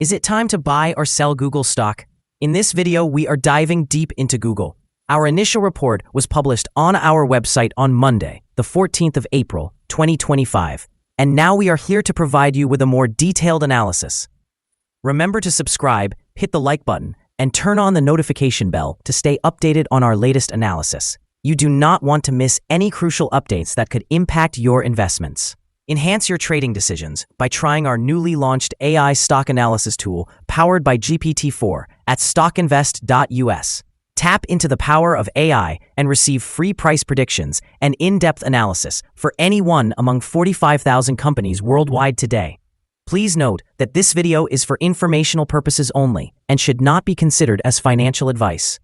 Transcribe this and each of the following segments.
Is it time to buy or sell Google stock? In this video, we are diving deep into Google. Our initial report was published on our website on Monday, the 14th of April, 2025, and now we are here to provide you with a more detailed analysis. Remember to subscribe, hit the like button, and turn on the notification bell to stay updated on our latest analysis. You do not want to miss any crucial updates that could impact your investments. Enhance your trading decisions by trying our newly launched AI stock analysis tool powered by GPT-4 at StockInvest.us. Tap into the power of AI and receive free price predictions and in-depth analysis for any one among 45,000 companies worldwide today. Please note that this video is for informational purposes only and should not be considered as financial advice.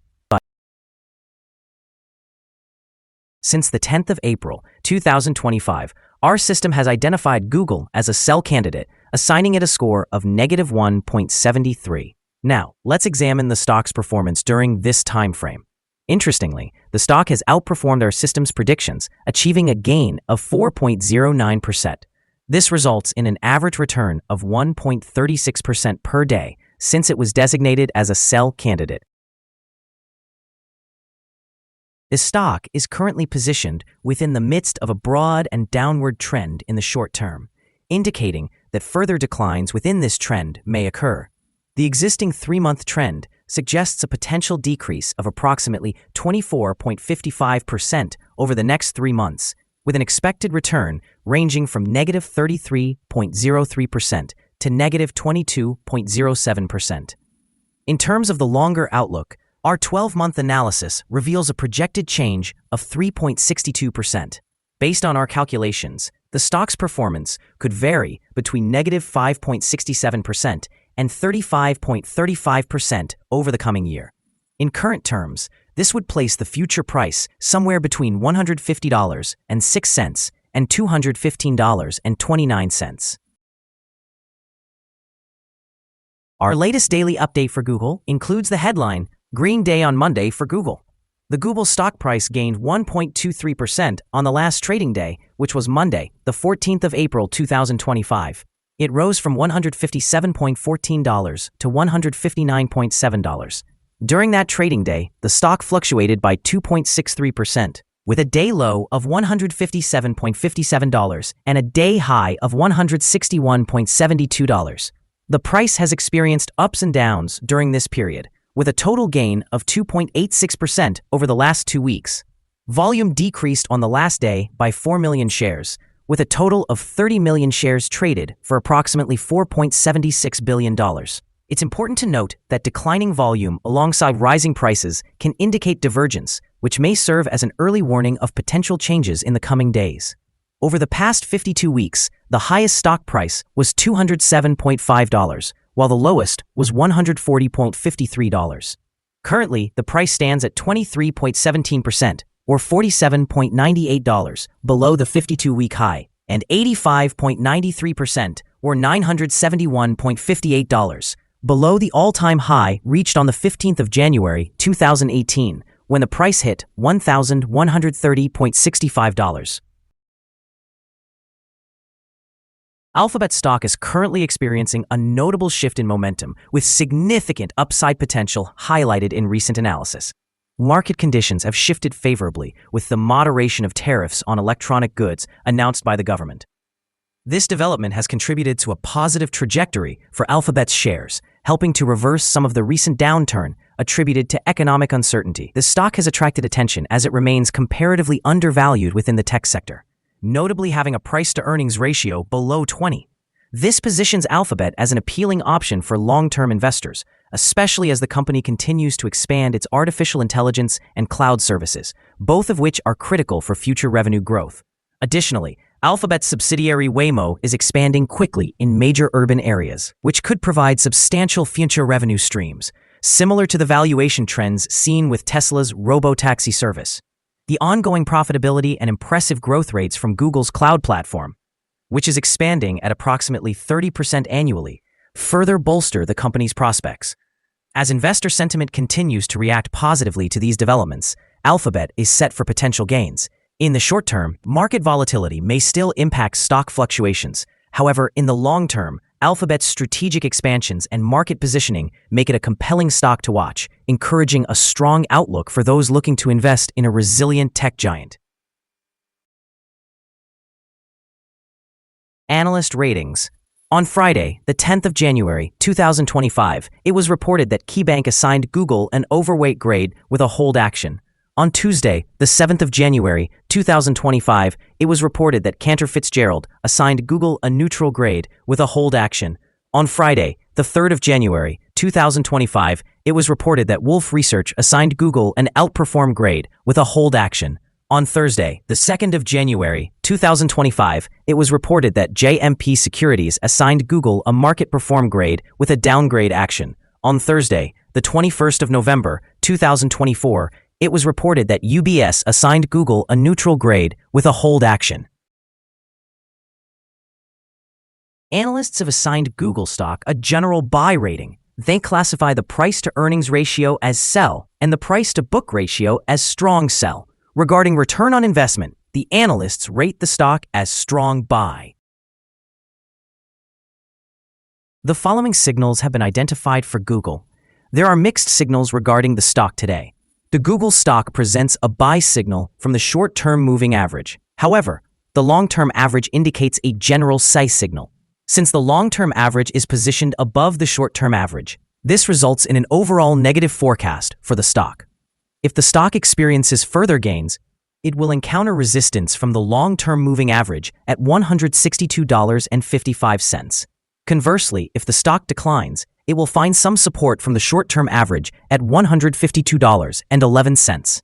Since the 10th of April, 2025, our system has identified Google as a sell candidate, assigning it a score of -1.73. Now, let's examine the stock's performance during this time frame. Interestingly, the stock has outperformed our system's predictions, achieving a gain of 4.09%. This results in an average return of 1.36% per day since it was designated as a sell candidate. The stock is currently positioned within the midst of a broad and downward trend in the short term, indicating that further declines within this trend may occur. The existing 3-month trend suggests a potential decrease of approximately 24.55% over the next 3 months, with an expected return ranging from -33.03% to -22.07%. In terms of the longer outlook, our 12-month analysis reveals a projected change of 3.62%. Based on our calculations, the stock's performance could vary between -5.67% and 35.35% over the coming year. In current terms, this would place the future price somewhere between $150.06 and $215.29. Our latest daily update for Google includes the headline, "Green Day on Monday for Google." The Google stock price gained 1.23% on the last trading day, which was Monday, the 14th of April 2025. It rose from $157.14 to $159.7. During that trading day, the stock fluctuated by 2.63%, with a day low of $157.57 and a day high of $161.72. The price has experienced ups and downs during this period, with a total gain of 2.86% over the last 2 weeks. Volume decreased on the last day by 4 million shares, with a total of 30 million shares traded for approximately $4.76 billion. It's important to note that declining volume alongside rising prices can indicate divergence, which may serve as an early warning of potential changes in the coming days. Over the past 52 weeks, the highest stock price was $207.5, while the lowest was $140.53. Currently, the price stands at 23.17%, or $47.98, below the 52-week high, and 85.93%, or $971.58, below the all-time high reached on the 15th of January 2018, when the price hit $1,130.65. Alphabet stock is currently experiencing a notable shift in momentum, with significant upside potential highlighted in recent analysis. Market conditions have shifted favorably with the moderation of tariffs on electronic goods announced by the government. This development has contributed to a positive trajectory for Alphabet's shares, helping to reverse some of the recent downturn attributed to economic uncertainty. The stock has attracted attention as it remains comparatively undervalued within the tech sector, notably having a price-to-earnings ratio below 20. This positions Alphabet as an appealing option for long-term investors, especially as the company continues to expand its artificial intelligence and cloud services, both of which are critical for future revenue growth. Additionally, Alphabet's subsidiary Waymo is expanding quickly in major urban areas, which could provide substantial future revenue streams, similar to the valuation trends seen with Tesla's robotaxi service. The ongoing profitability and impressive growth rates from Google's cloud platform, which is expanding at approximately 30% annually, further bolster the company's prospects. As investor sentiment continues to react positively to these developments, Alphabet is set for potential gains. In the short term, market volatility may still impact stock fluctuations. However, in the long term, Alphabet's strategic expansions and market positioning make it a compelling stock to watch, encouraging a strong outlook for those looking to invest in a resilient tech giant. Analyst ratings. On Friday, the 10th of January, 2025, it was reported that KeyBank assigned Google an overweight grade with a hold action. On Tuesday, the 7th of January, 2025, it was reported that Cantor Fitzgerald assigned Google a neutral grade with a hold action. On Friday, the 3rd of January, 2025, it was reported that Wolfe Research assigned Google an outperform grade with a hold action. On Thursday, the 2nd of January, 2025, it was reported that JMP Securities assigned Google a market perform grade with a downgrade action. On Thursday, the 21st of November, 2024, it was reported that UBS assigned Google a neutral grade with a hold action. Analysts have assigned Google stock a general buy rating. They classify the price-to-earnings ratio as sell and the price-to-book ratio as strong sell. Regarding return on investment, the analysts rate the stock as strong buy. The following signals have been identified for Google. There are mixed signals regarding the stock today. The Google stock presents a buy signal from the short-term moving average. However, the long-term average indicates a general sell signal. Since the long-term average is positioned above the short-term average, this results in an overall negative forecast for the stock. If the stock experiences further gains, it will encounter resistance from the long-term moving average at $162.55. Conversely, if the stock declines, it will find some support from the short-term average at $152.11.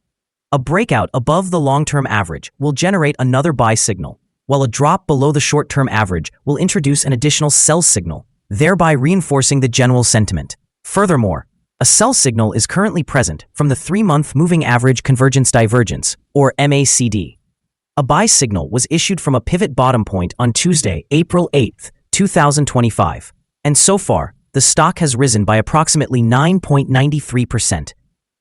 A breakout above the long-term average will generate another buy signal, while a drop below the short-term average will introduce an additional sell signal, thereby reinforcing the general sentiment. Furthermore, a sell signal is currently present from the 3-month moving average convergence divergence, or MACD. A buy signal was issued from a pivot bottom point on Tuesday, April 8, 2025, and so far, the stock has risen by approximately 9.93%.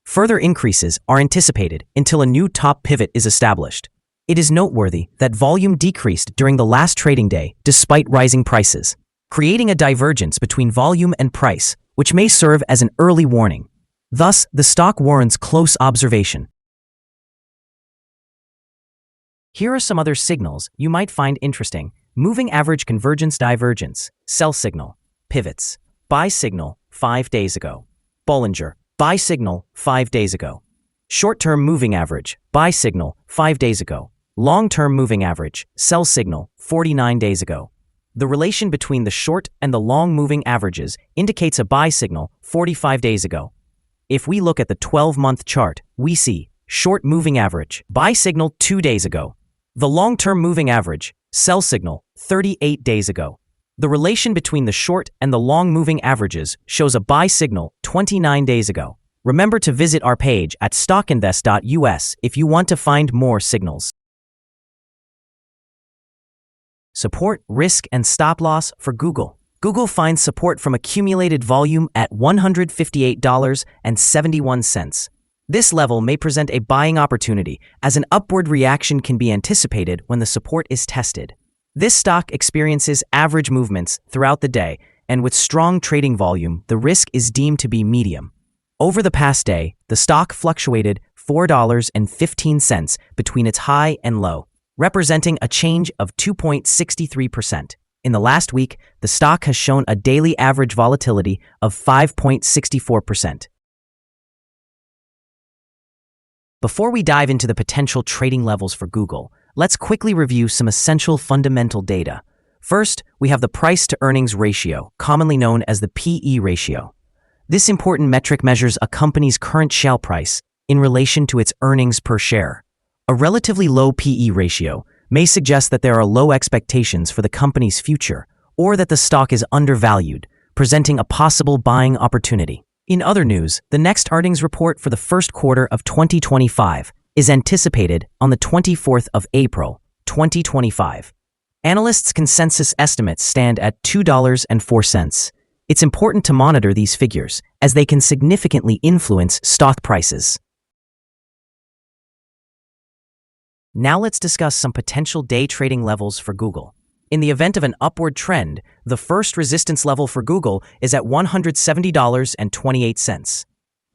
Further increases are anticipated until a new top pivot is established. It is noteworthy that volume decreased during the last trading day despite rising prices, creating a divergence between volume and price, which may serve as an early warning. Thus, the stock warrants close observation. Here are some other signals you might find interesting. Moving average convergence divergence, sell signal, pivots. Buy signal 5 days ago. Bollinger, buy signal 5 days ago. Short-term moving average, buy signal 5 days ago. Long-term moving average, sell signal 49 days ago. The relation between the short and the long moving averages indicates a buy signal 45 days ago. If we look at the 12-month chart, we see short moving average, buy signal 2 days ago. The long-term moving average, sell signal 38 days ago. The relation between the short and the long moving averages shows a buy signal 29 days ago. Remember to visit our page at StockInvest.us if you want to find more signals. Support, risk, and stop loss for Google. Google finds support from accumulated volume at $158.71. This level may present a buying opportunity, as an upward reaction can be anticipated when the support is tested. This stock experiences average movements throughout the day, and with strong trading volume, the risk is deemed to be medium. Over the past day, the stock fluctuated $4.15 between its high and low, representing a change of 2.63%. In the last week, the stock has shown a daily average volatility of 5.64%. Before we dive into the potential trading levels for Google, let's quickly review some essential fundamental data. First, we have the price-to-earnings ratio, commonly known as the PE ratio. This important metric measures a company's current share price in relation to its earnings per share. A relatively low PE ratio may suggest that there are low expectations for the company's future, or that the stock is undervalued, presenting a possible buying opportunity. In other news, the next earnings report for the first quarter of 2025 is anticipated on the 24th of April, 2025. Analysts' consensus estimates stand at $2.04. It's important to monitor these figures, as they can significantly influence stock prices. Now let's discuss some potential day trading levels for Google. In the event of an upward trend, the first resistance level for Google is at $170.28.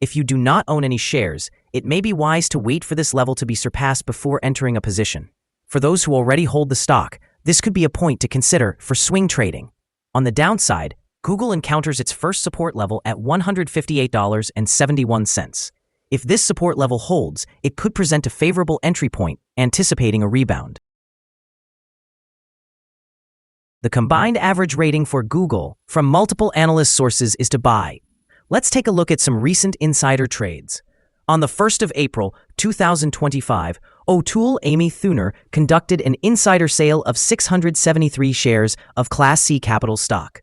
If you do not own any shares, it may be wise to wait for this level to be surpassed before entering a position. For those who already hold the stock, this could be a point to consider for swing trading. On the downside, Google encounters its first support level at $158.71. If this support level holds, it could present a favorable entry point, anticipating a rebound. The combined average rating for Google from multiple analyst sources is to buy. Let's take a look at some recent insider trades. On the 1st of April, 2025, O'Toole Amy Thuner conducted an insider sale of 673 shares of Class C capital stock.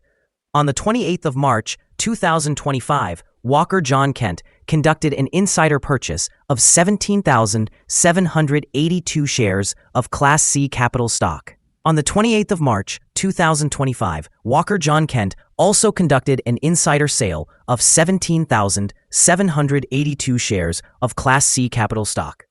On the 28th of March, 2025, Walker John Kent conducted an insider purchase of 17,782 shares of Class C capital stock. On the 28th of March, 2025, Walker John Kent also conducted an insider sale of 17,782 shares of Class C capital stock.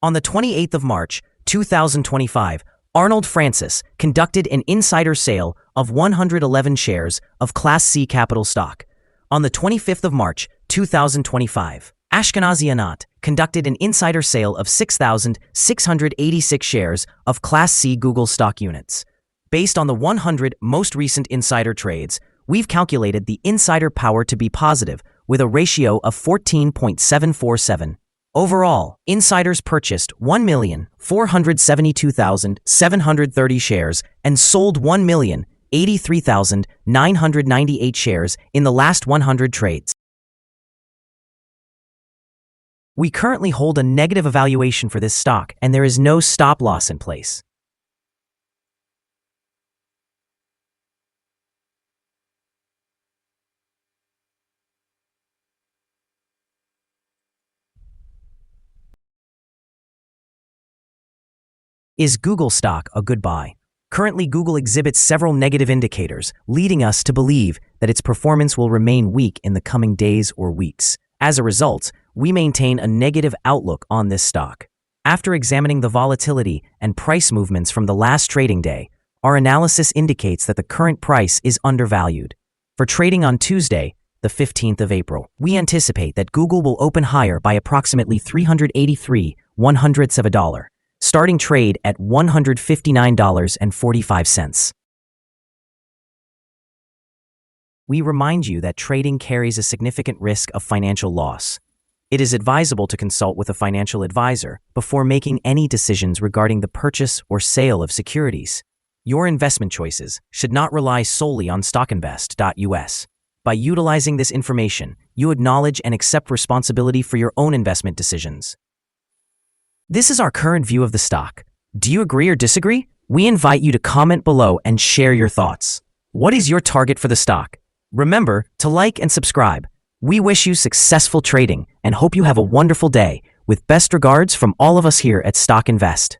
On the 28th of March, 2025, Arnold Francis conducted an insider sale of 111 shares of Class C capital stock. On the 25th of March, 2025, Ashkenazi Anat conducted an insider sale of 6,686 shares of Class C Google stock units. Based on the 100 most recent insider trades, we've calculated the insider power to be positive with a ratio of 14.747. Overall, insiders purchased 1,472,730 shares and sold 1,083,998 shares in the last 100 trades. We currently hold a negative evaluation for this stock, and there is no stop loss in place. Is Google stock a good buy? Currently, Google exhibits several negative indicators, leading us to believe that its performance will remain weak in the coming days or weeks. As a result, we maintain a negative outlook on this stock. After examining the volatility and price movements from the last trading day, our analysis indicates that the current price is undervalued. For trading on Tuesday, the 15th of April, we anticipate that Google will open higher by approximately 383/100ths of a dollar, starting trade at $159.45. We remind you that trading carries a significant risk of financial loss. It is advisable to consult with a financial advisor before making any decisions regarding the purchase or sale of securities. Your investment choices should not rely solely on StockInvest.us. By utilizing this information, you acknowledge and accept responsibility for your own investment decisions. This is our current view of the stock. Do you agree or disagree? We invite you to comment below and share your thoughts. What is your target for the stock? Remember to like and subscribe. We wish you successful trading and hope you have a wonderful day. With best regards from all of us here at Stock Invest.